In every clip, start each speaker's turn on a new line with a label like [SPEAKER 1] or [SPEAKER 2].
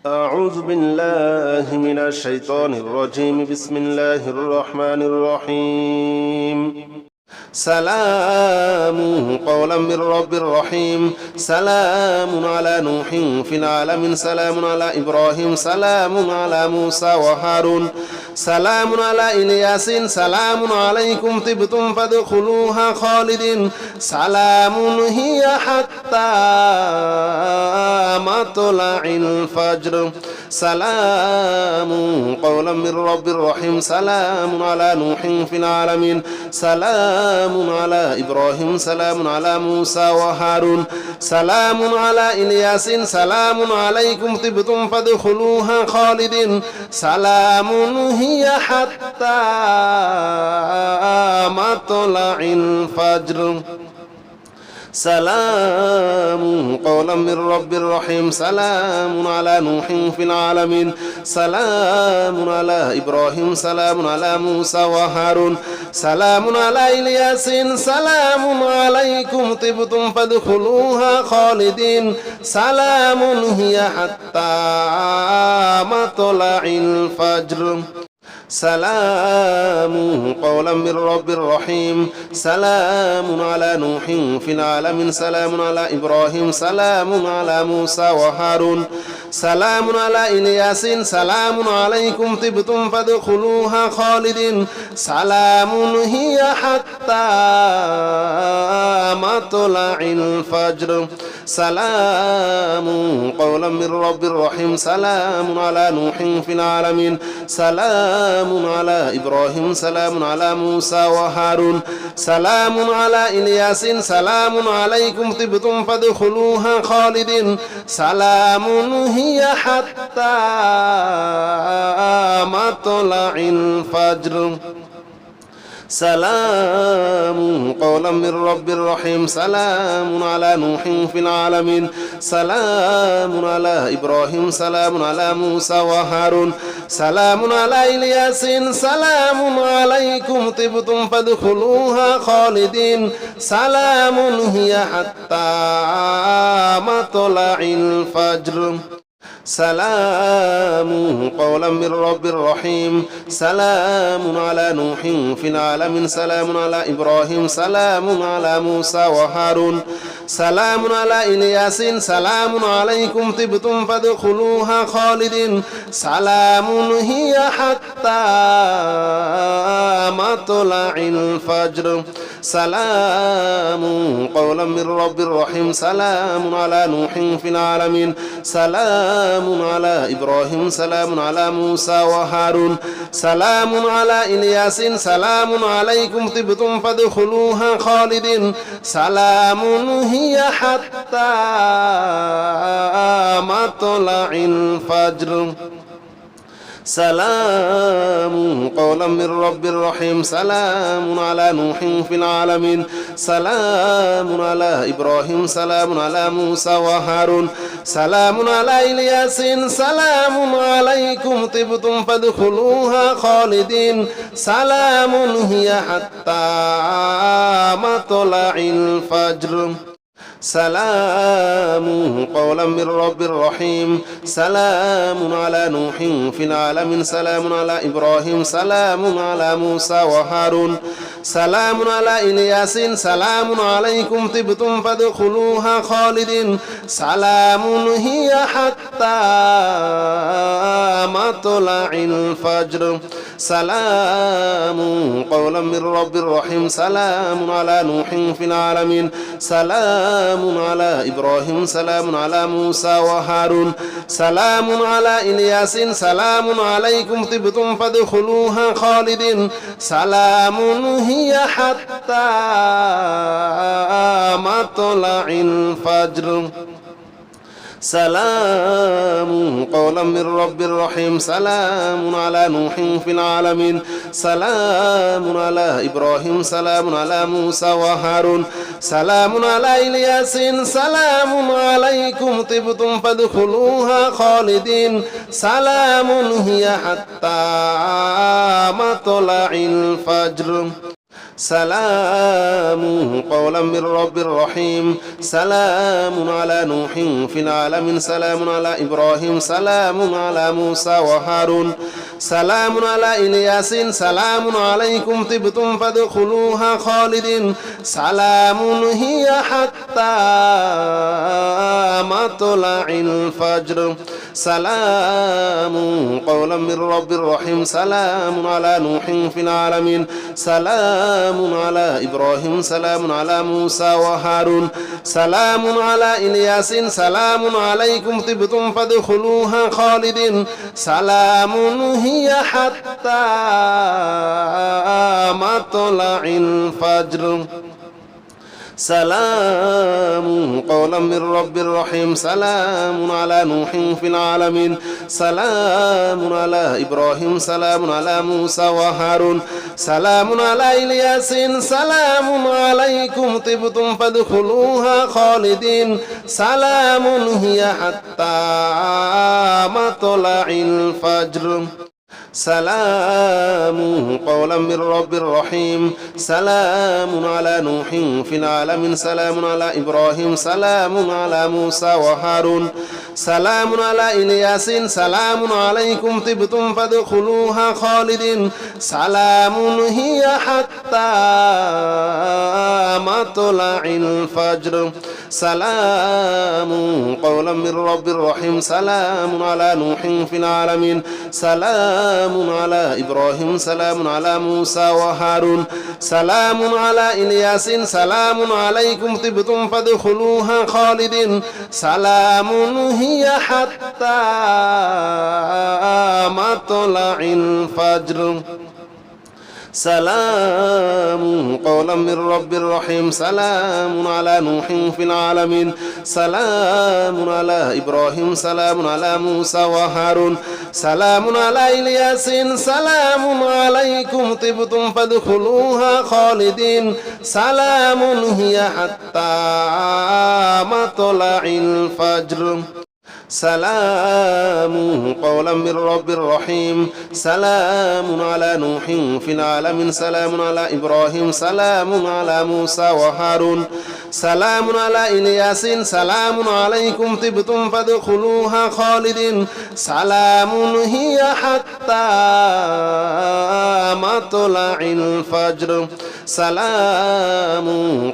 [SPEAKER 1] أعوذ بالله من الشيطان الرجيم بسم الله الرحمن الرحيم سلام قولا من رب رحيم سلام على نوح في العالمين سلام على إبراهيم سلام على موسى وهارون سلام على إلياس سلام عليكم طبتم فادخلوها خالدين سلام هي حتى مطلع الفجر سلام قولا من رب رحيم سلام على نوح في العالمين سلام على إبراهيم سلام على موسى وهارون سلام على إلياس سلام عليكم طبتم فادخلوها خالدين سلام هي حتى مطلع الفجر سلام قولا من رب رحيم سلام على نوح في العالمين سلام على إبراهيم سلام على موسى وهارون سلام على إلياس سلام عليكم طبتم فادخلوها خالدين سلام هي حتى مطلع الفجر سلام قولا من رب رحيم سلام على نوح في العالمين سلام على إبراهيم سلام على موسى وهارون سلام على إلياس سلام عليكم طبتم فادخلوها خالدين سلام هي حتى مطلع الفجر سلام قولا من رب رحيم سلام على نوح في العالمين سلام على إبراهيم سلام على موسى وهارون سلام على إلياس سلام عليكم طبتم فادخلوها خالدين سلام هي حتى مطلع الفجر سلام قولا من رب رحيم سلام على نوح في العالمين سلام على إبراهيم سلام على موسى وهارون سلام على إلياس سلام عليكم طبتم فادخلوها خالدين سلام هي حتى مطلع الفجر سلام قولا من رب رحيم سلام على نوح في العالمين سلام على إبراهيم سلام على موسى وهارون سلام على إلياس سلام عليكم طبتم فادخلوها خالدين سلام هي حتى مطلع الفجر سلام قولا من رب رحيم سلام على نوح في العالمين سلام على إبراهيم سلام على موسى وهارون سلام على إلياس سلام عليكم طبتم فادخلوها خالدين سلام هي حتى مطلع الفجر سلام قولا من رب رحيم سلام على نوح في العالمين سلام على إبراهيم سلام على موسى وهارون سلام على إلياس سلام عليكم طبتم فادخلوها خالدين سلام هي حتى مطلع الفجر سلام قولا من رب رحيم سلام على نوح في العالمين سلام على إبراهيم سلام على موسى وهارون سلام على إلياس سلام عليكم طبتم فادخلوها خالدين سلام هي حتى مطلع الفجر سلام قولا من رب رحيم سلام على نوح في العالمين سلام على إبراهيم سلام على موسى وهارون سلام على إلياس سلام عليكم طبتم فادخلوها خالدين سلام هي حتى مطلع الفجر سلام قولا من رب رحيم سلام على نوح في العالمين سلام على إبراهيم سلام على موسى وهارون سلام على إلياس سلام عليكم طبتم فادخلوها خالدين سلام هي حتى مطلع الفجر سلام قولا من رب رحيم سلام على نوح في العالمين سلام على إبراهيم سلام على موسى وهارون سلام على إلياس سلام عليكم طبتم فادخلوها خالدين سلام هي حتى مطلع الفجر سلام قولا من رب رحيم سلام على نوح في العالمين سلام على إبراهيم سلام على موسى وهارون سلام على إلياس سلام عليكم طبتم فادخلوها خالدين سلام هي حتى مطلع الفجر سلام قولا من رب رحيم سلام على نوح في العالمين سلام على إبراهيم سلام على موسى وهارون سلام على إلياس سلام عليكم طبتم فادخلوها خالدين سلام هي حتى مطلع الفجر سلام قولا من رب رحيم سلام على نوح في العالمين سلام على إبراهيم سلام على موسى وهارون سلام على إلياس سلام عليكم طبتم فادخلوها خالدين سلام هي حتى مطلع الفجر سلام قولا من رب رحيم سلام على نوح في العالمين سلام على إبراهيم سلام على موسى وهارون سلام على إلياس سلام عليكم طبتم فادخلوها خالدين سلام هي حتى مطلع الفجر سلام قولا من رب رحيم سلام على نوح في العالمين سلام على إبراهيم سلام على موسى وهارون سلام على إلياس سلام عليكم طبتم فادخلوها خالدين سلام هي حتى مطلع الفجر سلام قولا من رب رحيم سلام على نوح في العالمين سلام على إبراهيم سلام على موسى وهارون سلام على إلياس سلام عليكم طبتم فادخلوها خالدين سلام هي حتى مطلع الفجر سلام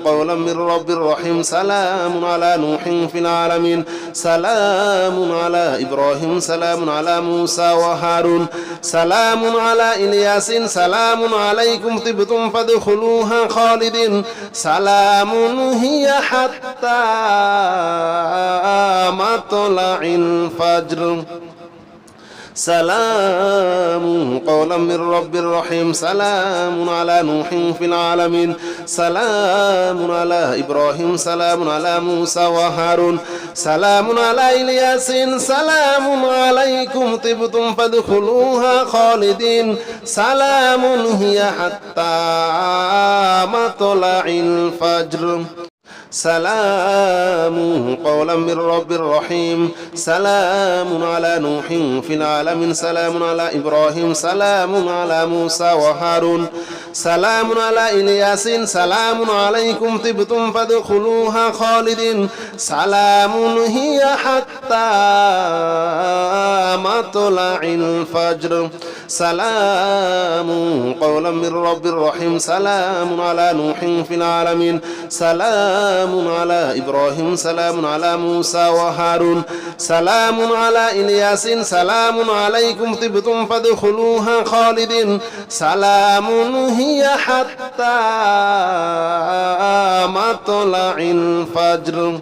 [SPEAKER 1] قولا من رب رحيم سلام على نوح في العالمين سلام على إبراهيم سلام على موسى وهارون سلام على إلياس سلام عليكم طبتم فادخلوها خالدين سلام هي حتى مطلع الفجر سلام قولا من رب رحيم سلام على نوح في العالمين سلام على إبراهيم سلام على موسى وهارون سلام على إلياس سلام عليكم طبتم فادخلوها خالدين سلام هي حتى مطلع الفجر سلام قولا من رب رحيم سلام على نوح في العالمين سلام على إبراهيم سلام على موسى وهارون سلام على إلياس سلام عليكم طبتم فادخلوها خالدين سلام هي حتى مطلع الفجر سلام قولا من رب رحيم سلام على نوح في العالمين سلام على إبراهيم سلام على موسى وهارون سلام على إلياس سلام عليكم طبتم فادخلوها خالدين سلام هي حتى مطلع الفجر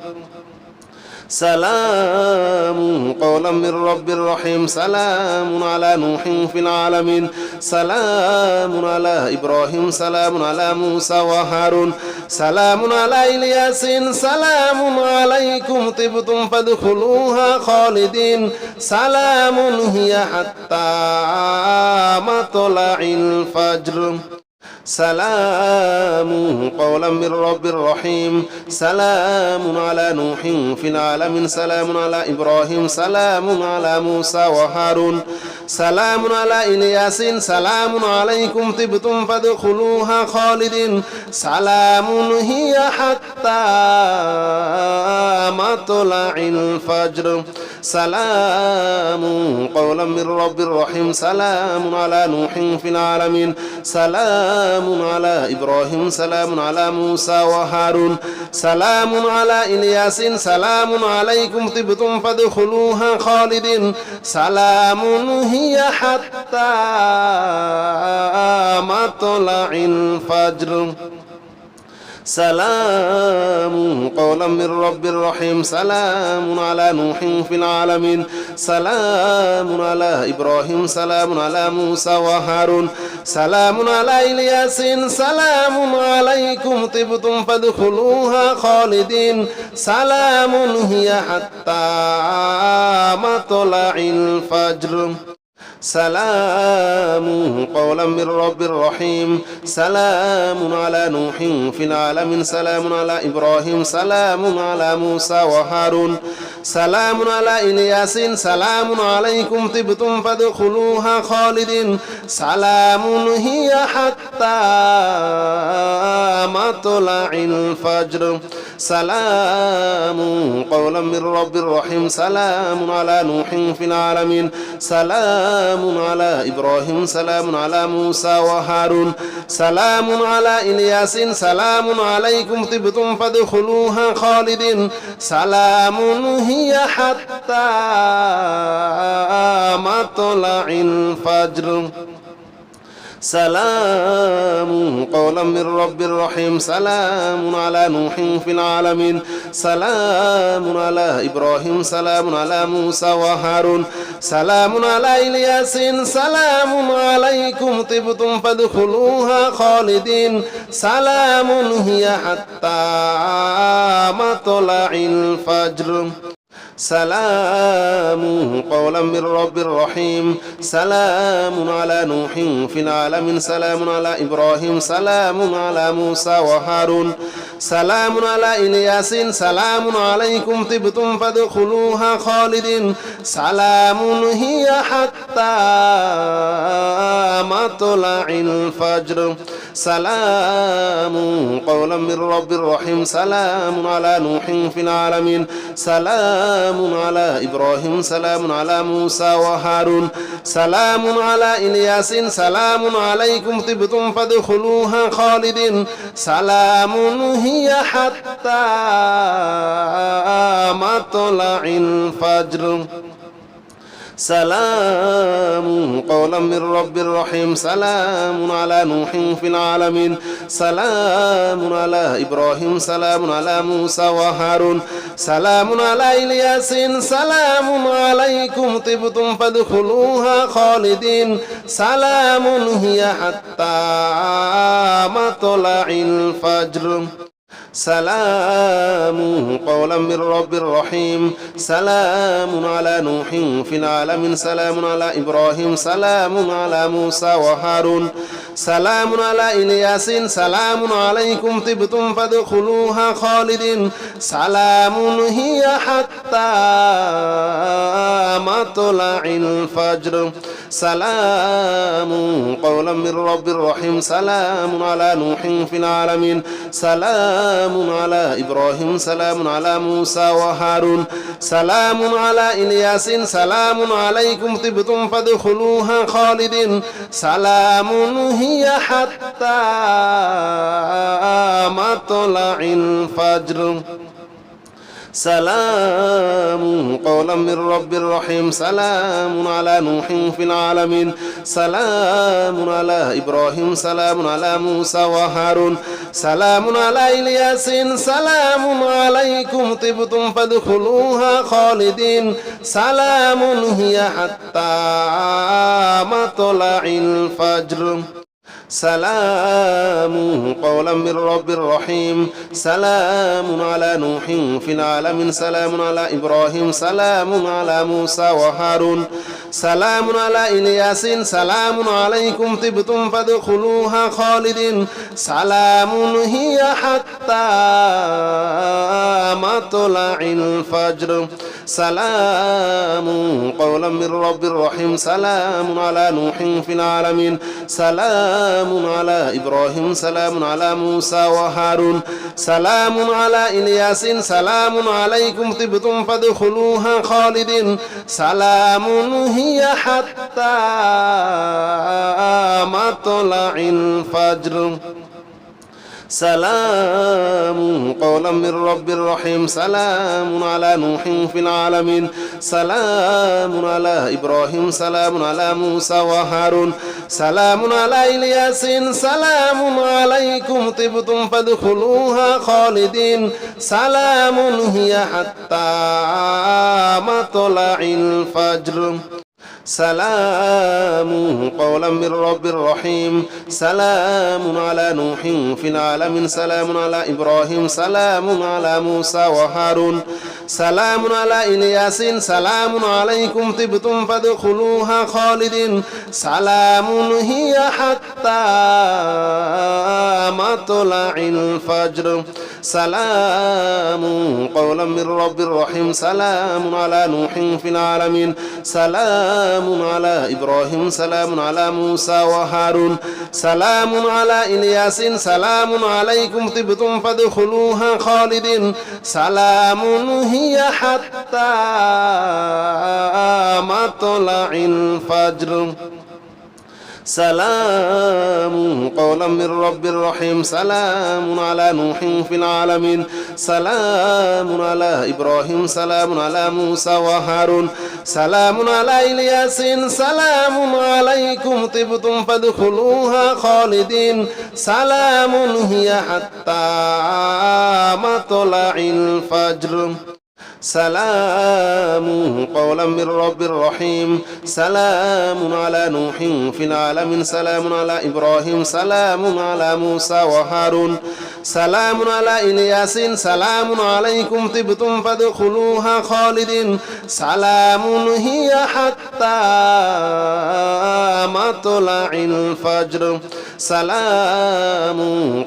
[SPEAKER 1] سلام قولا من رب رحيم سلام على نوح في العالمين سلام على إبراهيم سلام على موسى وهارون سلام على إلياس سلام عليكم طبتم فادخلوها خالدين سلام هي حتى مطلع الفجر سلام قولا من رب رحيم سلام على نوح في العالمين سلام على إبراهيم سلام على موسى وهارون سلام على إلياس سلام عليكم طبتم فادخلوها خالدين سلام هي حتى مطلع الفجر سلام قولا من رب رحيم سلام على نوح في العالمين سلام على إبراهيم سلام على موسى وهارون سلام على إلياس سلام عليكم طبتم فادخلوها خالدين سلام هي حتى مطلع الفجر سلام قولا من رب رحيم سلام على نوح في العالمين سلام على إبراهيم سلام على موسى وهارون سلام على إلياس سلام عليكم طبتم فادخلوها خالدين سلام هي حتى مطلع الفجر سلام قولا من رب رحيم سلام على نوح في العالمين سلام على إبراهيم سلام على موسى وهارون سلام على إلياس سلام عليكم طبتم فادخلوها خالدين سلام هي حتى مطلع الفجر سلام قولا من رب رحيم سلام على نوح في العالمين سلام على إبراهيم سلام على موسى وهارون سلام على إلياس سلام عليكم طبتم فادخلوها خالدين سلام هي حتى مطلع الفجر سلام قولا من رب رحيم سلام على نوح في العالمين سلام على إبراهيم سلام على موسى وهارون سلام على إلياس سلام عليكم طبتم فادخلوها خالدين سلام هي حتى مطلع الفجر سلام قولا من رب رحيم سلام على نوح في العالمين سلام على إبراهيم سلام على موسى وهارون سلام على إلياس سلام عليكم طبتم فادخلوها خالدين سلام هي حتى مطلع الفجر سلام قولا من رب رحيم سلام على نوح في العالمين سلام على إبراهيم سلام على موسى وهارون سلام على إلياس سلام عليكم طبتم فادخلوها خالدين سلام هي حتى مطلع الفجر سلام قولا من رب رحيم سلام على نوح في العالمين سلام على إبراهيم سلام على موسى وهارون سلام على إلياس سلام عليكم طبتم فادخلوها خالدين سلام هي حتى مطلع الفجر سلام قولا من رب رحيم سلام على نوح في العالمين سلام على إبراهيم سلام على موسى وهارون سلام على إلياس سلام عليكم طبتم فادخلوها خالدين سلام هي حتى مطلع الفجر سلام قولا من رب رحيم سلام على نوح في العالمين سلام على إبراهيم سلام على موسى وهارون سلام على إلياس سلام عليكم طبتم فادخلوها خالدين سلام هي حتى مطلع الفجر سلام قولا من رب رحيم سلام على نوح في العالمين سلام على إبراهيم سلام على موسى وهارون سلام على إلياس سلام عليكم طبتم فادخلوها خالدين سلام هي حتى مطلع الفجر سلام قولا من رب رحيم سلام على نوح في العالمين سلام على إبراهيم سلام على موسى وهارون سلام على إلياسين سلام عليكم طبتم فادخلوها خالدين سلام هي حتى مطلع الفجر سلام قولا من رب رحيم سلام على نوح في العالمين سلام على إبراهيم سلام على موسى وهارون سلام على إلياس سلام عليكم طبتم فادخلوها خالدين سلام هي حتى مطلع الفجر سلام قولا من رب رحيم سلام على نوح في العالمين سلام على إبراهيم سلام على موسى وهارون سلام على إلياس سلام عليكم طبتم فادخلوها خالدين سلام هي حتى مطلع الفجر سلام قولا من رب رحيم سلام على نوح في العالمين سلام على إبراهيم سلام على موسى وهارون سلام على إلياس سلام عليكم طبتم فادخلوها خالدين سلام هي حتى مطلع الفجر سلام قولا من رب رحيم سلام على نوح في العالمين سلام على إبراهيم سلام على موسى وهارون سلام على إلياس سلام عليكم طبتم فادخلوها خالدين سلام هي حتى مطلع الفجر سلام قولا من رب رحيم سلام على نوح في العالمين سلام على إبراهيم سلام على موسى وهارون سلام على إلياس سلام عليكم طبتم فادخلوها خالدين سلام هي حتى مطلع الفجر سلام قولا من رب رحيم سلام على نوح في العالمين سلام على إبراهيم سلام على موسى وهارون سلام على إلياس سلام عليكم طبتم فادخلوها خالدين سلام هي حتى مطلع الفجر سلام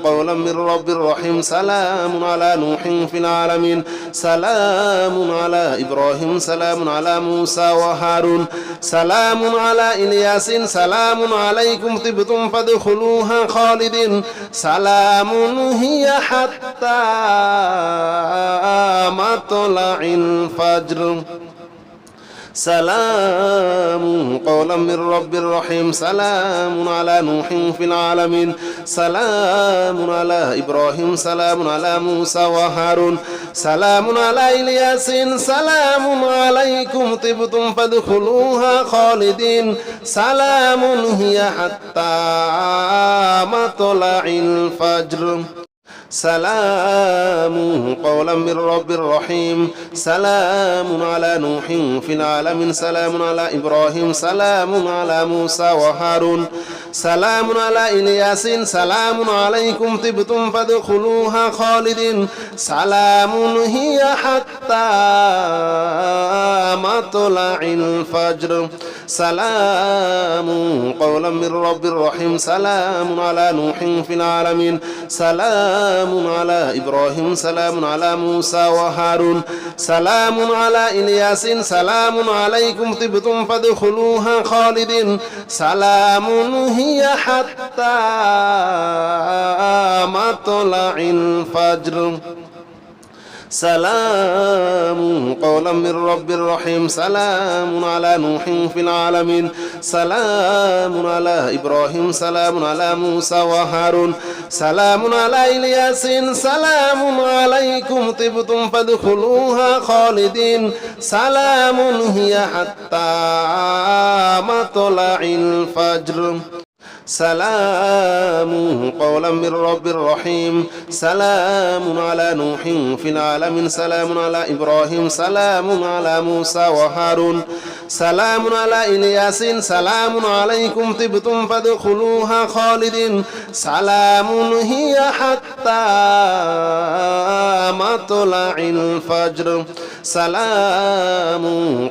[SPEAKER 1] قولا من رب رحيم سلام على نوح في العالمين سلام على إبراهيم سلام على موسى وهارون سلام على إلياس سلام عليكم طبتم فادخلوها خالدين سلام هي حتى مطلع الفجر سلام قولا من رب رحيم سلام على نوح في العالمين سلام على إبراهيم سلام على موسى وهارون سلام على إلياس سلام عليكم طبتم فادخلوها خالدين سلام هي حتى مطلع الفجر سلام قولا من رب رحيم سلام على نوح في العالمين سلام على إبراهيم سلام على موسى وهارون سلام على إلياس سلام عليكم طبتم فادخلوها خالدين سلام هي حتى مطلع الفجر سلام قولا من رب رحيم سلام على نوح في العالمين سلام على إبراهيم سلام على موسى وهارون سلام على إلياس سلام عليكم طبتم فادخلوها خالدين سلام هي حتى مطلع الفجر سلام قولا من رب رحيم سلام على نوح في العالمين سلام على إبراهيم سلام على موسى وهارون سلام على إلياس سلام عليكم طبتم فادخلوها خالدين سلام هي حتى مطلع الفجر سلام قولا من رب رحيم سلام على نوح في العالمين سلام على إبراهيم سلام على موسى وهارون سلام على إلياس سلام عليكم طبتم فادخلوها خالدين سلام هي حتى مطلع الفجر سلام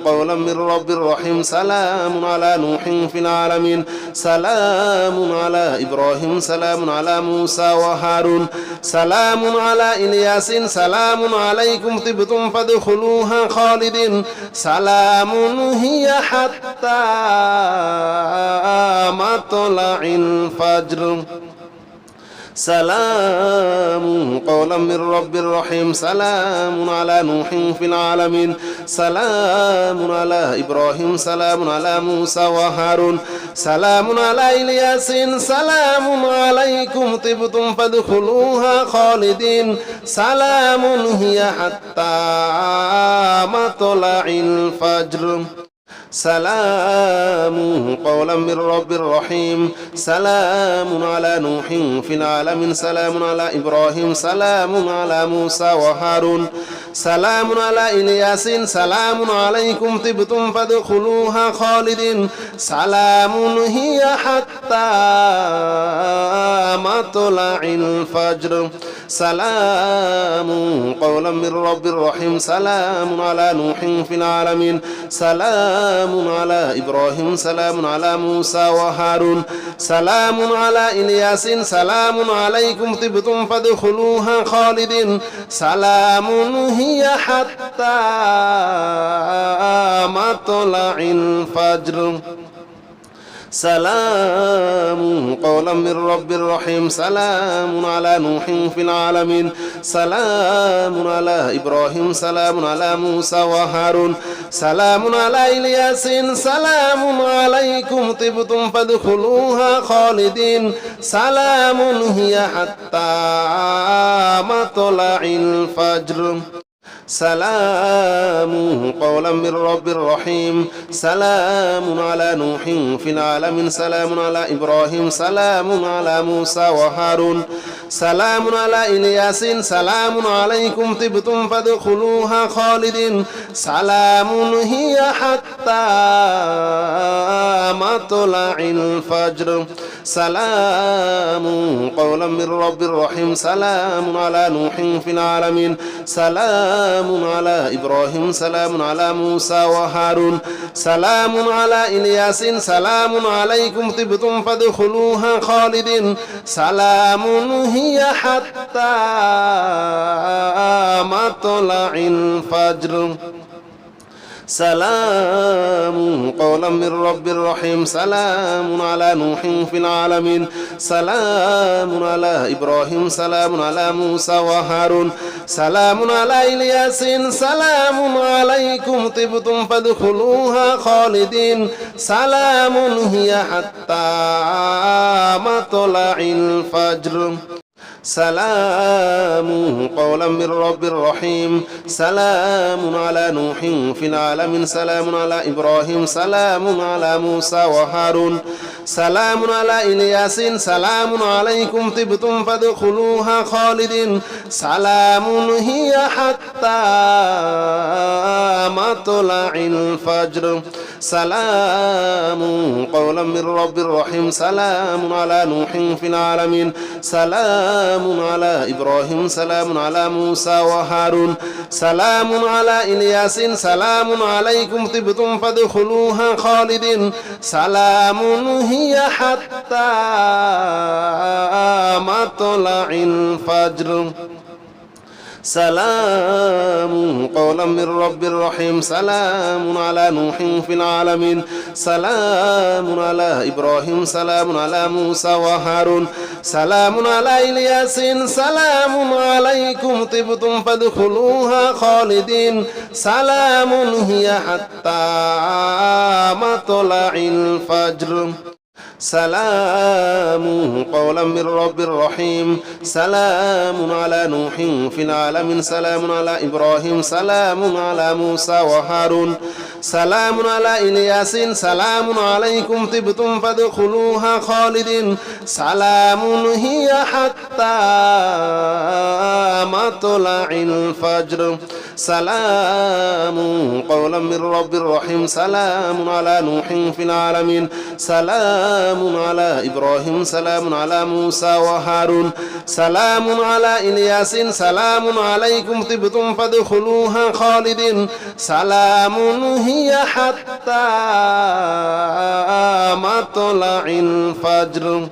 [SPEAKER 1] قولا من رب رحيم سلام على نوح في العالمين سلام على إبراهيم سلام على موسى وهارون سلام على إلياس سلام عليكم طبتم فادخلوها خالدين سلام هي حتى مطلع الفجر سلام قولا من رب رحيم سلام على نوح في العالمين سلام على إبراهيم سلام على موسى وهارون سلام على إلياس سلام عليكم طبتم فادخلوها خالدين سلام هي حتى مطلع الفجر سلام قولا من رب رحيم سلام على نوح في العالمين سلام على إبراهيم سلام على موسى وهارون سلام على إلياس سلام عليكم طبتم فادخلوها خالدين سلام هي حتى مطلع الفجر سلام قولا من رب رحيم سلام على نوح في العالمين سلام على إبراهيم سلام على موسى وهارون سلام على إلياس سلام عليكم طبتم فادخلوها خالدين سلام هي حتى مطلع الفجر سلام قولا من رب رحيم سلام على نوح في العالمين سلام على إبراهيم سلام على موسى وهارون سلام على إلياس سلام عليكم طبتم فادخلوها خالدين سلام هي حتى مطلع الفجر سلام قولا من رب رحيم سلام على نوح في العالمين سلام على إبراهيم سلام على موسى وهارون سلام على إلياس سلام عليكم طبتم فادخلوها خالدين سلام هي حتى مطلع الفجر سلام قولا من رب رحيم سلام على نوح في العالمين سلام على إبراهيم سلام على موسى وهارون سلام على إلياس سلام عليكم طبتم فادخلوها خالدين سلام هي حتى مطلع الفجر سلام قولا من رب رحيم سلام على نوح في العالمين سلام على إبراهيم سلام على موسى وهارون سلام على إلياس سلام عليكم طبتم فادخلوها خالدين سلام هي حتى مطلع الفجر سلام قولا من رب رحيم سلام على نوح في العالمين سلام على إبراهيم سلام على موسى وهارون سلام على إلياس سلام عليكم طبتم فادخلوها خالدين سلام هي حتى مطلع الفجر سلام قولا من رب رحيم سلام على نوح في العالمين سلام على إبراهيم سلام على موسى وهارون سلام على إلياس سلام عليكم طبتم فادخلوها خالدين سلام هي حتى مطلع الفجر سلام قولا من رب رحيم سلام على نوح في العالمين سلام على إبراهيم سلام على موسى وهارون سلام على إلياس سلام عليكم طبتم فادخلوها خالدين سلام هي حتى مطلع الفجر سلام قولا من رب رحيم سلام على نوح في العالمين سلام على إبراهيم سلام على موسى وهارون سلام على إلياس سلام عليكم طبتم فادخلوها خالدين سلام هي حتى مطلع الفجر سلام قولا من رب رحيم سلام على نوح في العالمين سلام على إبراهيم سلام على موسى وهارون سلام على إلياس سلام عليكم طبتم فادخلوها خالدين سلام هي حتى مطلع الفجر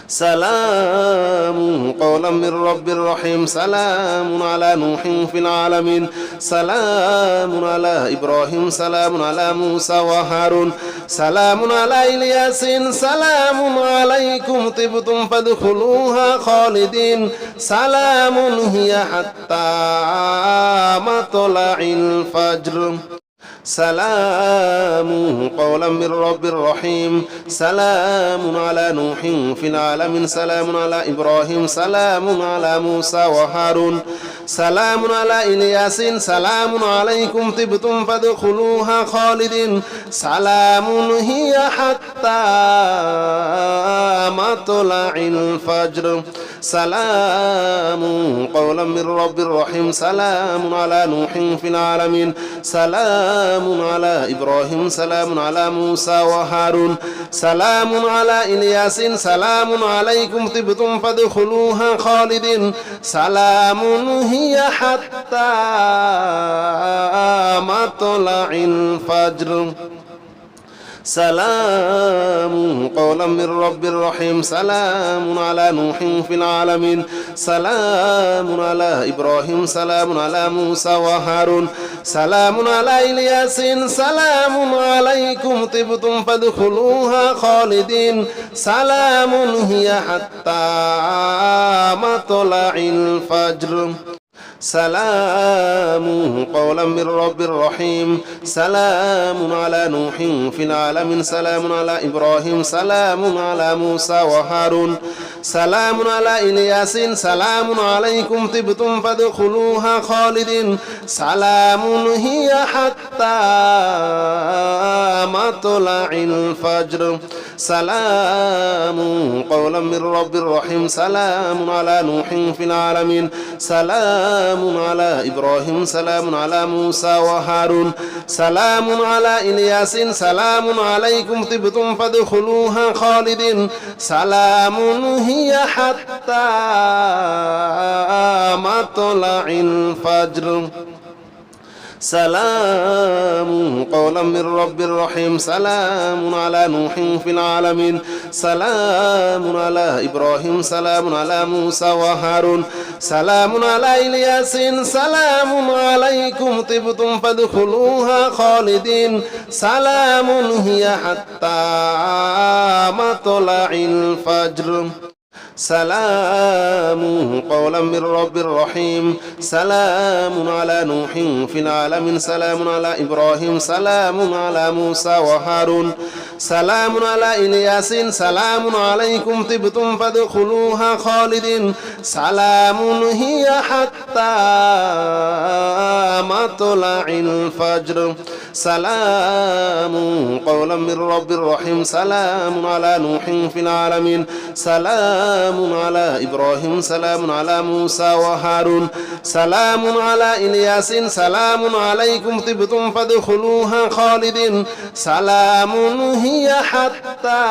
[SPEAKER 1] سلام قولا من رب رحيم سلام على نوح في العالمين سلام على إبراهيم سلام على موسى وهارون سلام على إلياس سلام عليكم طبتم فادخلوها خالدين سلام هي حتى مطلع الفجر سلام قولا من رب رحيم سلام على نوح في العالمين سلام على إبراهيم سلام على موسى وهارون سلام على إلياس سلام عليكم طبتم فادخلوها خالدين سلام هي حتى مطلع الفجر سلام قولا من رب رحيم سلام على نوح في العالمين سلام على إبراهيم سلام على موسى وهارون سلام على إلياس سلام عليكم طبتم فادخلوها خالدين سلام هي حتى مطلع الفجر سلام قولا من رب رحيم سلام على نوح في العالمين سلام على إبراهيم سلام على موسى وهارون سلام على إلياس سلام عليكم طبتم فادخلوها خالدين سلام هي حتى مطلع الفجر سلام قولا من رب رحيم سلام على نوح في العالمين سلام على إبراهيم سلام على موسى وهارون سلام على إلياس سلام عليكم طبتم فادخلوها خالدين سلام هي حتى مطلع الفجر سلام قولا من رب رحيم سلام على نوح في العالمين سلام على إبراهيم سلام على موسى وهارون سلام على إلياس سلام عليكم طبتم فادخلوها خالدين سلام هي حتى مطلع الفجر سلام قولا من رب رحيم سلام على نوح في العالمين سلام على إبراهيم سلام على موسى وهارون سلام على إلياس سلام عليكم طبتم فادخلوها خالدين سلام هي حتى مطلع الفجر سلام قولا من رب رحيم سلام على نوح في العالمين سلام على إبراهيم سلام على موسى وهارون سلام على إلياس سلام عليكم طبتم فادخلوها خالدين سلام هي حتى مطلع الفجر سلام قولا من رب رحيم سلام على نوح في العالمين سلام على إبراهيم سلام على موسى وهارون سلام على إلياس سلام عليكم طبتم فادخلوها خالدين سلام هي حتى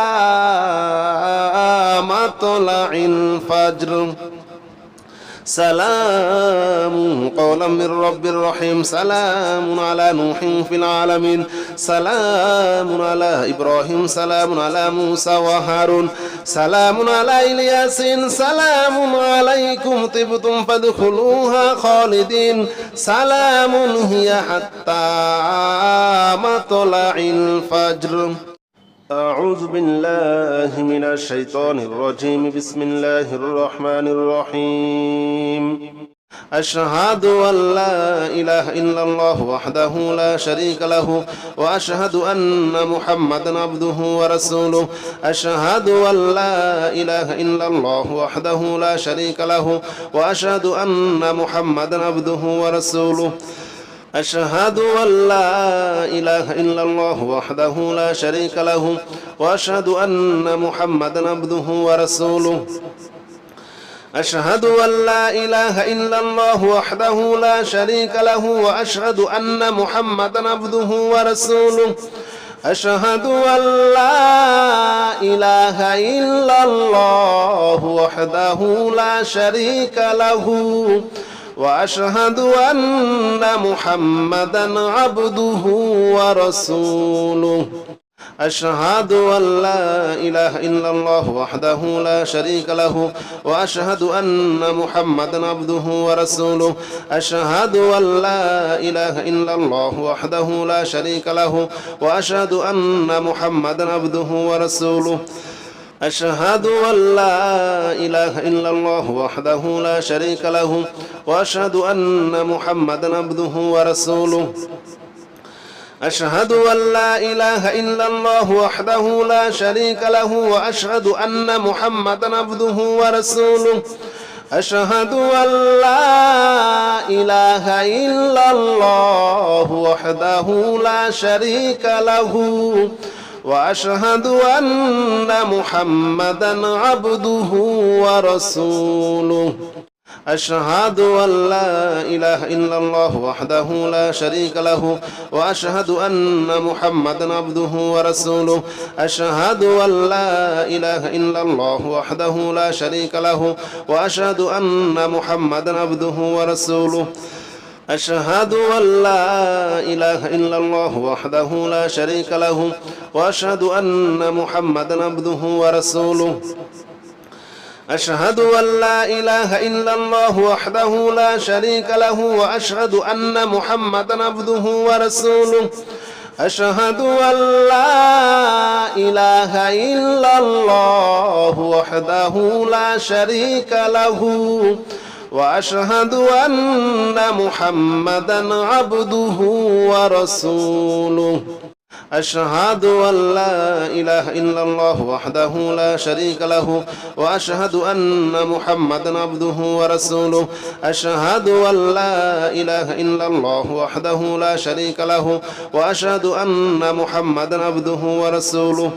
[SPEAKER 1] مطلع الفجر سلام قولا من رب رحيم سلام على نوح في العالمين سلام على إبراهيم سلام على موسى وهارون سلام على إلياس سلام عليكم طبتم فادخلوها خالدين سلام هي حتى مطلع الفجر أعوذ بالله من الشيطان الرجيم بسم الله الرحمن الرحيم أشهد أن لا إله إلا الله وحده لا شريك له وأشهد أن محمدا عبده ورسوله أشهد أن لا إله إلا الله وحده لا شريك له وأشهد أن محمدا عبده ورسوله أشهد أن لا إله إلا الله وحده لا شريك له وأشهد أن محمدا عبده ورسوله أشهد أن لا إله إلا الله وحده لا شريك له وأشهد أن محمدا عبده ورسوله أشهد أن لا إله إلا الله وحده لا شريك له وأشهد أن محمدا عبده ورسوله أشهد أن لا إله إلا الله وحده لا شريك له وأشهد أن محمدا عبده ورسوله أشهد أن لا إله إلا الله وحده لا شريك له وأشهد أن محمدا عبده ورسوله أشهد أن لا إله إلا الله وحده لا شريك له وأشهد أن محمدا عبده ورسوله أشهد أن لا إله إلا الله وحده لا شريك له وأشهد أن محمدا عبده ورسوله أشهد أن لا إله إلا الله وحده لا شريك له وأشهد أن محمدا عبده ورسوله أشهد أن لا إله إلا الله وحده لا شريك له وأشهد أن محمدا عبده ورسوله أشهد أن لا إله إلا الله وحده لا شريك له وأشهد أن محمدا عبده ورسوله أشهد أن لا إله إلا الله وحده لا شريك له وأشهد أن محمدا عبده ورسوله أشهد أن لا إله إلا الله وحده لا شريك له وأشهد أن محمدا عبده ورسوله أشهد أن لا إله إلا الله وحده لا شريك له وأشهد أن محمدا عبده ورسوله أشهد أن لا إله إلا الله وحده لا شريك له وأشهد أن محمدا عبده ورسوله أشهد أن لا إله إلا الله وحده لا شريك له وأشهد أن محمدا عبده ورسوله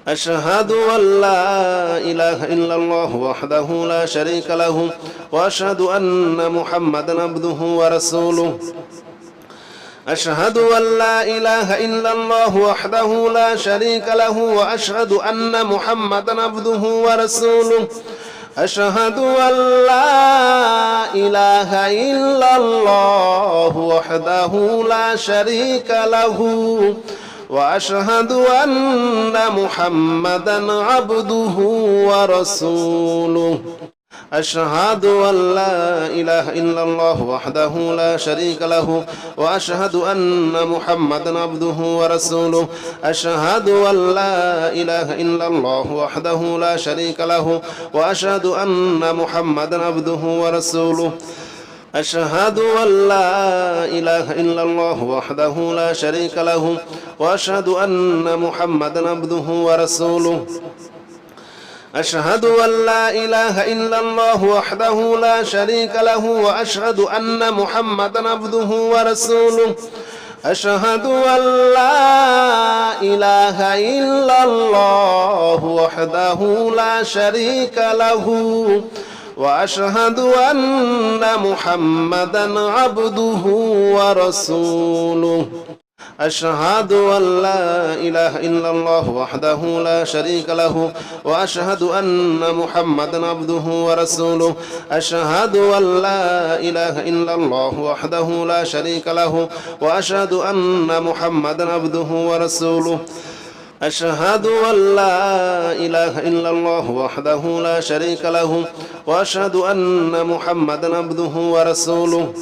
[SPEAKER 1] أشهد أن لا إله إلا الله وحده لا شريك له وأشهد أن محمدا عبده ورسوله أشهد أن لا إله إلا الله وحده لا شريك له وأشهد أن محمدا عبده ورسوله أشهد أن لا إله إلا الله وحده لا شريك له وأشهد أن محمدا عبده ورسوله أشهد أن لا إله إلا الله وحده لا شريك له وأشهد أن محمدا عبده ورسوله أشهد أن لا إله إلا الله وحده لا شريك له وأشهد أن محمدا عبده ورسوله أشهد أن لا إله إلا الله وحده لا شريك له وأشهد أن محمدا عبده ورسوله أشهد أن لا إله إلا الله وحده لا شريك له وأشهد أن محمدا عبده ورسوله أشهد أن لا إله إلا الله وحده لا شريك له وأشهد أن محمدا عبده ورسوله أشهد أن لا إله إلا الله وحده لا شريك له وأشهد أن محمدا عبده ورسوله أشهد أن لا إله إلا الله وحده لا شريك له وأشهد أن محمدا عبده ورسوله أشهد أن لا إله إلا الله وحده لا شريك له وأشهد أن محمدا عبده ورسوله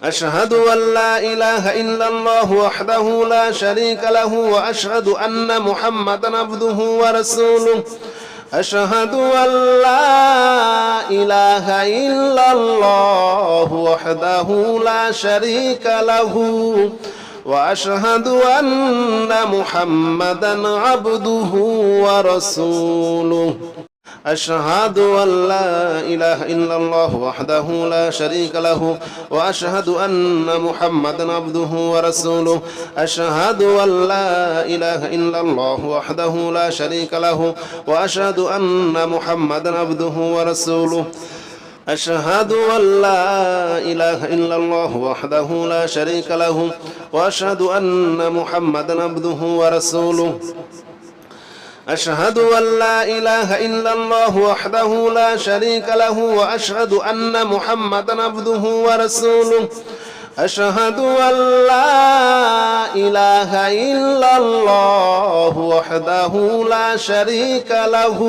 [SPEAKER 1] أشهد أن لا إله إلا الله وحده لا شريك له وأشهد أن محمدا عبده ورسوله أشهد أن لا إله إلا الله وحده لا شريك له وأشهد أن محمدا عبده ورسوله أشهد أن لا إله إلا الله وحده لا شريك له وأشهد أن محمدا عبده ورسوله أشهد أن لا إله إلا الله وحده لا شريك له وأشهد أن محمدا عبده ورسوله أشهد أن لا إله إلا الله وحده لا شريك له وأشهد أن محمدا عبده ورسوله أشهد أن لا إله إلا الله وحده لا شريك له وأشهد أن محمدا عبده ورسوله أشهد أن لا إله إلا الله وحده لا شريك له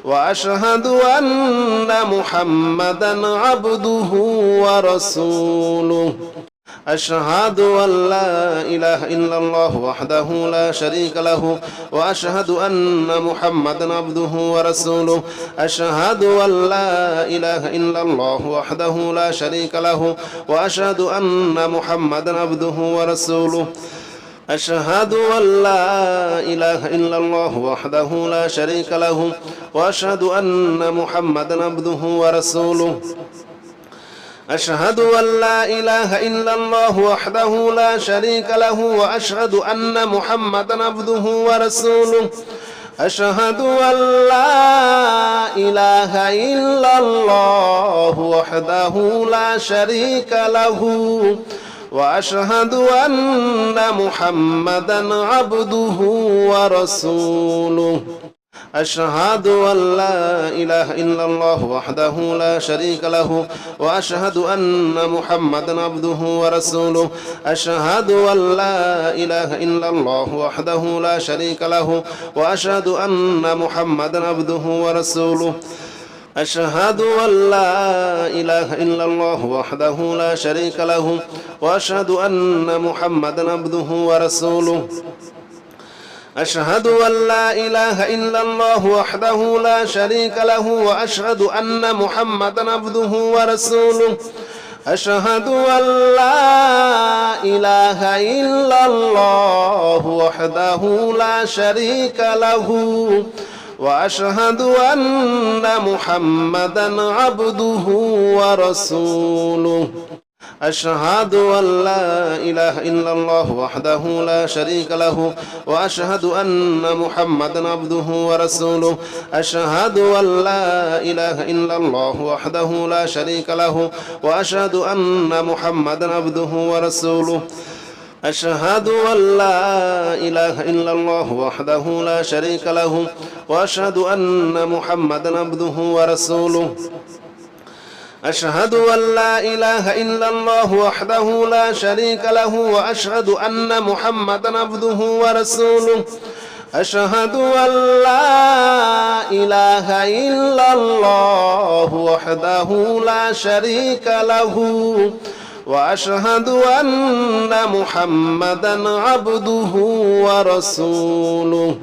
[SPEAKER 1] وأشهد أن محمدا عبده ورسوله أشهد أن لا إله إلا الله وحده لا شريك له وأشهد أن محمدا عبده ورسوله أشهد أن لا إله إلا الله وحده لا شريك له وأشهد أن محمدا عبده ورسوله أشهد أن لا إله إلا الله وحده لا شريك له وأشهد أن محمدا عبده ورسوله أشهد أن لا إله إلا الله وحده لا شريك له وأشهد أن محمدا عبده ورسوله أشهد أن لا إله إلا الله وحده لا شريك له وأشهد أن محمدا عبده ورسوله أشهد أن لا إله إلا الله وحده لا شريك له وأشهد أن محمدا عبده ورسوله أشهد أن لا إله إلا الله وحده لا شريك له وأشهد أن محمدا عبده ورسوله أشهد أن لا إله إلا الله وحده لا شريك له وأشهد أن محمدا عبده ورسوله أشهد أن لا إله إلا الله وحده لا شريك له وأشهد أن محمدا عبده ورسوله أشهد أن لا إله إلا الله وحده لا شريك له وأشهد أن محمدا عبده ورسوله أشهد أن لا إله إلا الله وحده لا شريك له وأشهد أن محمدا عبده ورسوله أشهد أن لا إله إلا الله وحده لا شريك له وأشهد أن محمدا عبده ورسوله أشهد أن لا إله إلا الله وحده لا شريك له وأشهد أن محمدا عبده ورسوله أشهد أن لا إله إلا الله وحده لا شريك له وأشهد أن محمدا عبده ورسوله أشهد أن لا إله إلا الله وحده لا شريك له وأشهد أن محمدا عبده ورسوله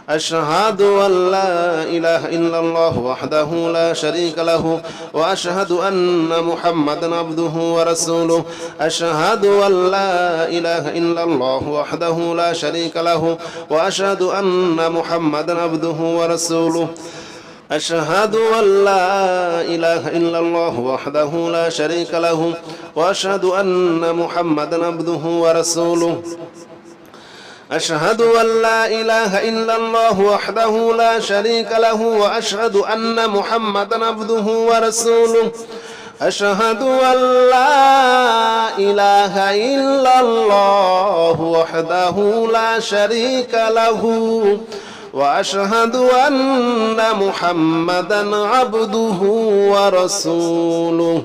[SPEAKER 1] أشهد أن لا إله إلا الله وحده لا شريك له وأشهد أن محمدا عبده ورسوله أشهد أن لا إله إلا الله وحده لا شريك له وأشهد أن محمدا عبده ورسوله أشهد أن لا إله إلا الله وحده لا شريك له وأشهد أن محمدا عبده ورسوله أشهد أن لا إله إلا الله وحده لا شريك له وأشهد أن محمدا عبده ورسوله أشهد أن لا إله إلا الله وحده لا شريك له وأشهد أن محمدا عبده ورسوله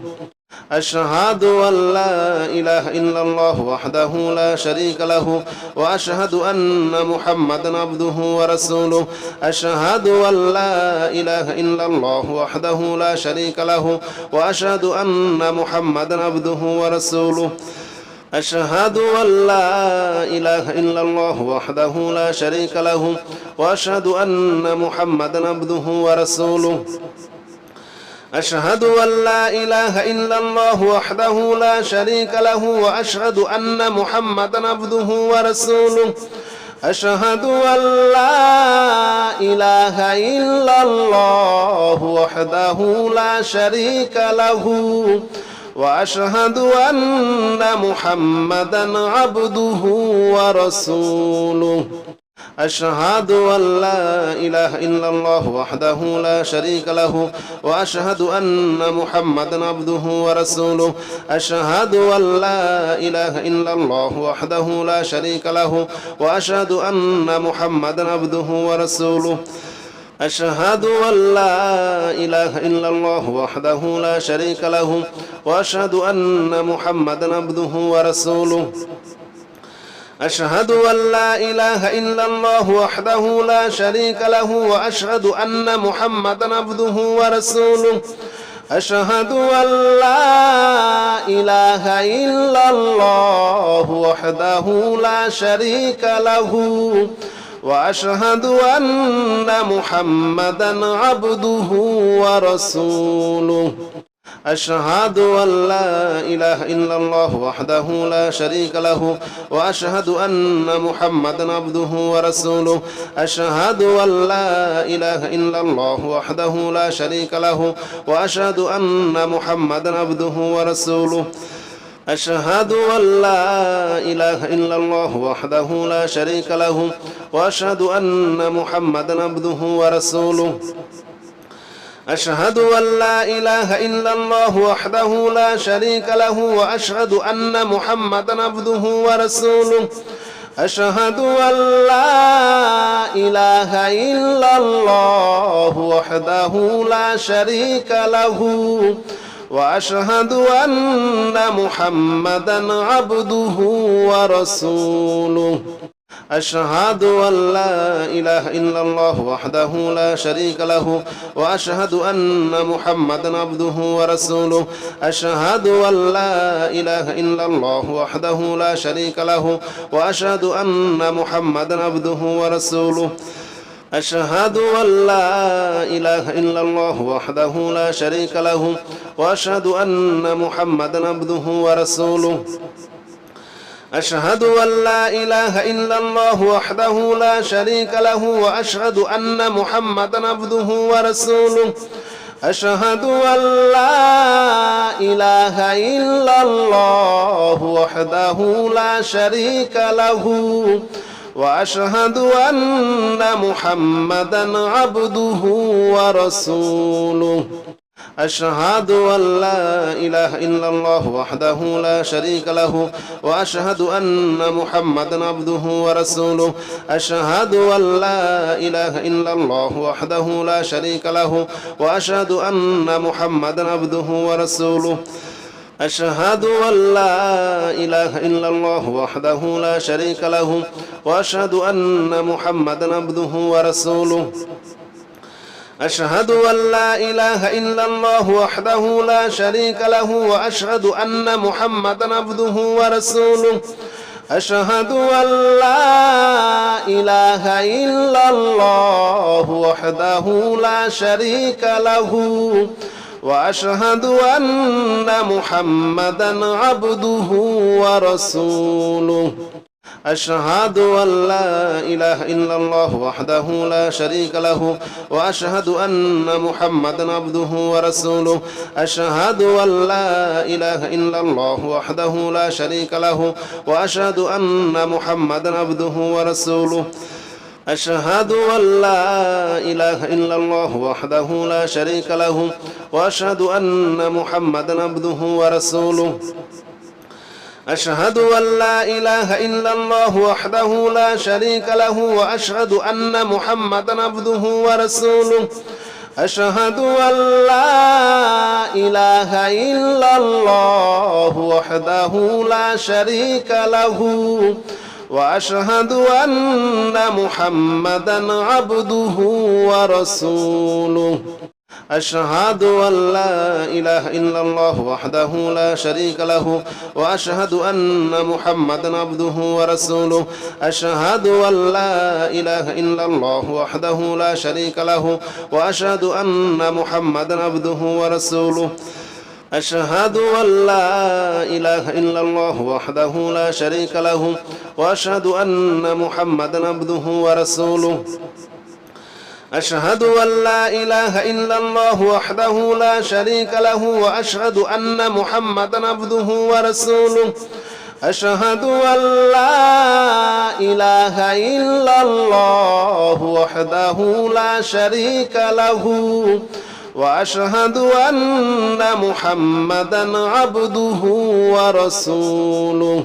[SPEAKER 1] أشهد أن لا إله إلا الله وحده لا شريك له وأشهد أن محمدا عبده ورسوله أشهد أن لا إله إلا الله وحده لا شريك له وأشهد أن محمدا عبده ورسوله أشهد أن لا إله إلا الله وحده لا شريك له وأشهد أن محمدا عبده ورسوله أشهد أن لا إله إلا الله وحده لا شريك له وأشهد أن محمدا عبده ورسوله أشهد أن لا إله إلا الله وحده لا شريك له وأشهد أن محمدا عبده ورسوله أشهد أن لا إله إلا الله وحده لا شريك له وأشهد أن محمدا عبده ورسوله أشهد أن لا إله إلا الله وحده لا شريك له وأشهد أن محمدا عبده ورسوله أشهد أن لا إله إلا الله وحده لا شريك له وأشهد أن محمدا عبده ورسوله أشهد أن لا إله إلا الله وحده لا شريك له وأشهد أن محمدا عبده ورسوله أشهد أن لا إله إلا الله وحده لا شريك له وأشهد أن محمدا عبده ورسوله أشهد أن لا إله إلا الله وحده لا شريك له وأشهد أن محمدا عبده ورسوله أشهد أن لا إله إلا الله وحده لا شريك له وأشهد أن محمدا عبده ورسوله أشهد أن لا إله إلا الله وحده لا شريك له وأشهد أن محمدا عبده ورسوله أشهد أن لا إله إلا الله وحده لا شريك له وأشهد أن محمدا عبده ورسوله أشهد أن لا إله إلا الله وحده لا شريك له وأشهد أن محمدا عبده ورسوله أشهد أن لا إله إلا الله وحده لا شريك له وأشهد أن محمدا عبده ورسوله أشهد أن لا إله إلا الله وحده لا شريك له وأشهد أن محمدا عبده ورسوله أشهد أن لا إله إلا الله وحده لا شريك له وأشهد أن محمدا عبده ورسوله أشهد أن لا إله إلا الله وحده لا شريك له وأشهد أن محمدا عبده ورسوله أشهد أن لا إله إلا الله وحده لا شريك له وأشهد أن محمدا عبده ورسوله أشهد أن لا إله إلا الله وحده لا شريك له وأشهد أن محمدا عبده ورسوله أشهد أن لا إله إلا الله وحده لا شريك له وأشهد أن محمدا عبده ورسوله أشهد أن لا إله إلا الله وحده لا شريك له وأشهد أن محمدا عبده ورسوله أشهد أن لا إله إلا الله وحده لا شريك له وأشهد أن محمدا عبده ورسوله أشهد أن لا إله إلا الله وحده لا شريك له وأشهد أن محمدا عبده ورسوله أشهد أن لا إله إلا الله وحده لا شريك له وأشهد أن محمدا عبده ورسوله أشهد أن لا إله إلا الله وحده لا شريك له وأشهد أن محمدا عبده ورسوله أشهد أن لا إله إلا الله وحده لا شريك له وأشهد أن محمدا عبده ورسوله أشهد أن لا إله إلا الله وحده لا شريك له وأشهد أن محمدا عبده ورسوله أشهد أن لا إله إلا الله وحده لا شريك له وأشهد أن محمدا عبده ورسوله أشهد أن لا إله إلا الله وحده لا شريك له وأشهد أن محمدا عبده ورسوله أشهد أن لا إله إلا الله وحده لا شريك له وأشهد أن محمدا عبده ورسوله أشهد أن لا إله إلا الله وحده لا شريك له وأشهد أن محمدا عبده ورسوله أشهد أن لا إله إلا الله وحده لا شريك له وأشهد أن محمدا عبده ورسوله أشهد أن لا إله إلا الله وحده لا شريك له وأشهد أن محمدا عبده ورسوله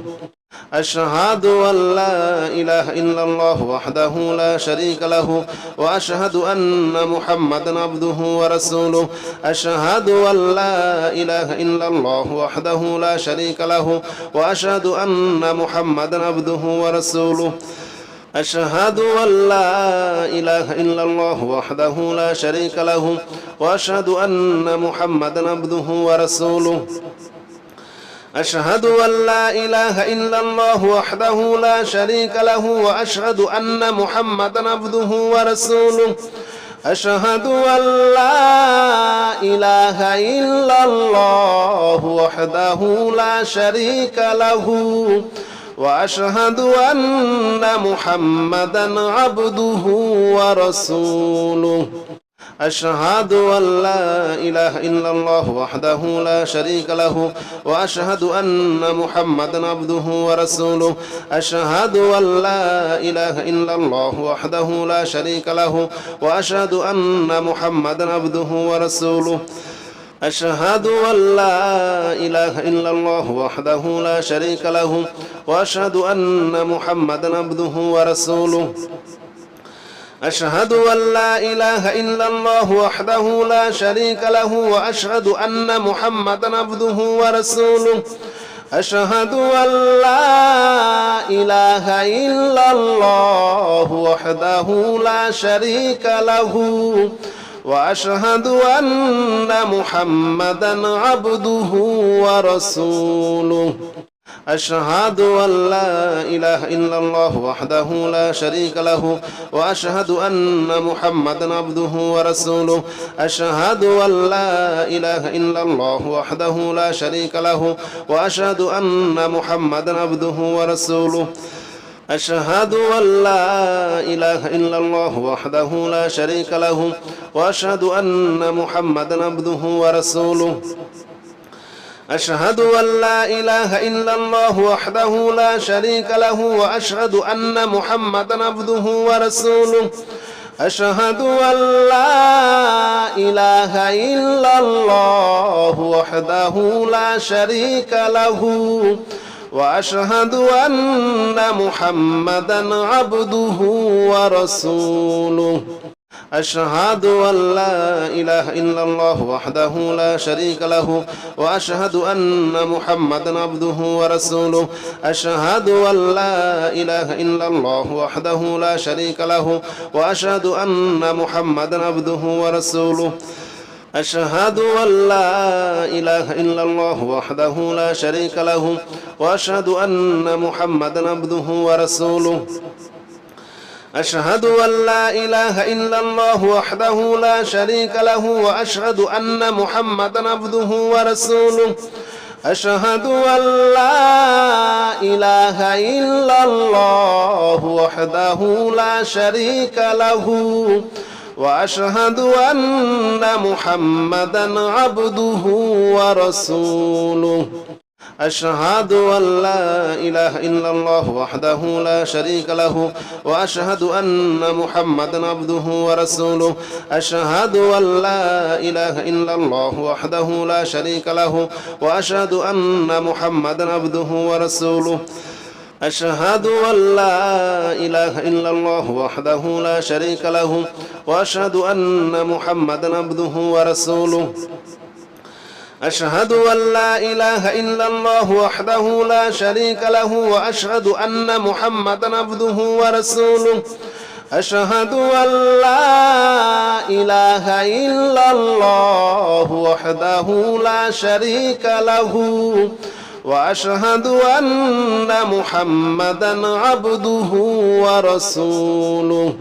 [SPEAKER 1] أشهد أن لا إله إلا الله وحده لا شريك له وأشهد أن محمدا عبده ورسوله أشهد أن لا إله إلا الله وحده لا شريك له وأشهد أن محمدا عبده ورسوله أشهد أن لا إله إلا الله وحده لا شريك له وأشهد أن محمدا عبده ورسوله أشهد أن لا إله إلا الله وحده لا شريك له وأشهد أن محمدا عبده ورسوله أشهد أن لا إله إلا الله وحده لا شريك له وأشهد أن محمدا عبده ورسوله أشهد أن لا إله إلا الله وحده لا شريك له وأشهد أن محمدا عبده ورسوله أشهد أن لا إله إلا الله وحده لا شريك له وأشهد أن محمدا عبده ورسوله أشهد أن لا إله إلا الله وحده لا شريك له وأشهد أن محمدا عبده ورسوله أشهد أن لا إله إلا الله وحده لا شريك له وأشهد أن محمدا عبده ورسوله أشهد أن لا إله إلا الله وحده لا شريك له وأشهد أن محمدا عبده ورسوله أشهد أن لا إله إلا الله وحده لا شريك له وأشهد أن محمدا عبده ورسوله أشهد أن لا إله إلا الله وحده لا شريك له وأشهد أن محمدا عبده ورسوله أشهد أن لا إله إلا الله وحده لا شريك له وأشهد أن محمدا عبده ورسوله أشهد أن لا إله إلا الله وحده لا شريك له وأشهد أن محمدا عبده ورسوله أشهد أن لا إله إلا الله وحده لا شريك له وأشهد أن محمدا عبده ورسوله أشهد أن لا إله إلا الله وحده لا شريك له وأشهد أن محمدا عبده ورسوله أشهد أن لا إله إلا الله وحده لا شريك له وأشهد أن محمدا عبده ورسوله أشهد أن لا إله إلا الله وحده لا شريك له وأشهد أن محمدا عبده ورسوله أشهد أن لا إله إلا الله وحده لا شريك له وأشهد أن محمدا عبده ورسوله أشهد أن لا إله إلا الله وحده لا شريك له وأشهد أن محمدا عبده ورسوله أشهد أن لا إله إلا الله وحده لا شريك له وأشهد أن محمدا عبده ورسوله أشهد أن لا إله إلا الله وحده لا شريك له وأشهد أن محمدا عبده ورسوله أشهد أن لا إله إلا الله وحده لا شريك له وأشهد أن محمدا عبده ورسوله أشهد أن لا إله إلا الله وحده لا شريك له وأشهد أن محمدا عبده ورسوله أشهد أن لا إله إلا الله وحده لا شريك له وأشهد أن محمدا عبده ورسوله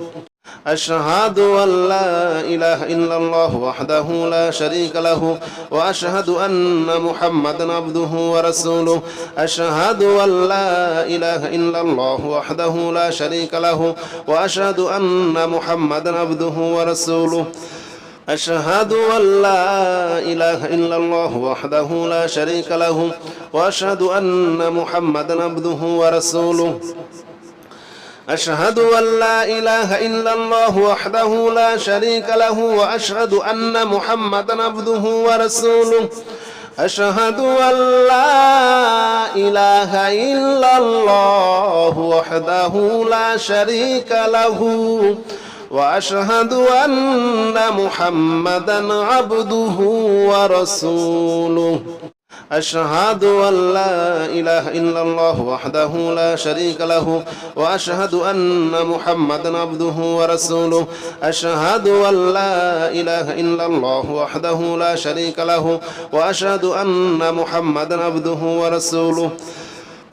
[SPEAKER 1] أشهد أن لا إله إلا الله وحده لا شريك له وأشهد أن محمدا عبده ورسوله أشهد أن لا إله إلا الله وحده لا شريك له وأشهد أن محمدا عبده ورسوله أشهد أن لا إله إلا الله وحده لا شريك له وأشهد أن محمدا عبده ورسوله أشهد أن لا إله إلا الله وحده لا شريك له وأشهد أن محمدا عبده ورسوله أشهد أن لا إله إلا الله وحده لا شريك له وأشهد أن محمدا عبده ورسوله أشهد أن لا إله إلا الله وحده لا شريك له وأشهد أن محمدا عبده ورسوله أشهد أن لا إله إلا الله وحده لا شريك له وأشهد أن محمدا عبده ورسوله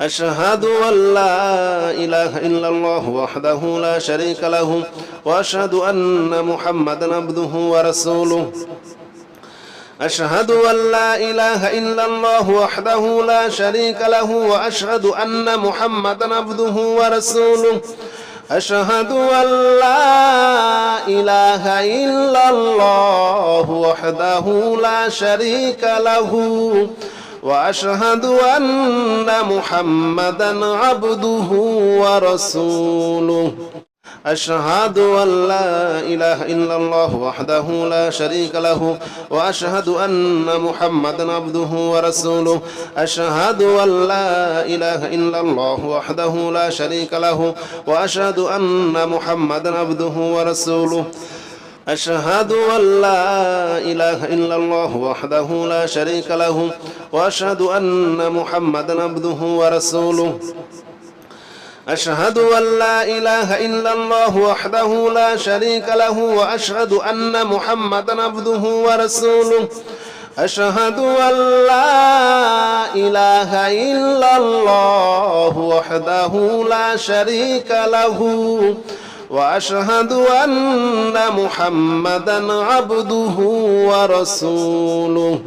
[SPEAKER 1] أشهد أن لا إله إلا الله وحده لا شريك له وأشهد أن محمدا عبده ورسوله أشهد أن لا إله إلا الله وحده لا شريك له وأشهد أن محمدا عبده ورسوله أشهد أن لا إله إلا الله وحده لا شريك له وأشهد أن محمدا عبده ورسوله أشهد أن لا إله إلا الله وحده لا شريك له وأشهد أن محمدا عبده ورسوله أشهد أن لا إله إلا الله وحده لا شريك له وأشهد أن محمدا عبده ورسوله أشهد أن لا إله إلا الله وحده لا شريك له وأشهد أن محمدا عبده ورسوله أشهد أن لا إله إلا الله وحده لا شريك له وأشهد أن محمدا عبده ورسوله أشهد أن لا إله إلا الله وحده لا شريك له وأشهد أن محمدا عبده ورسوله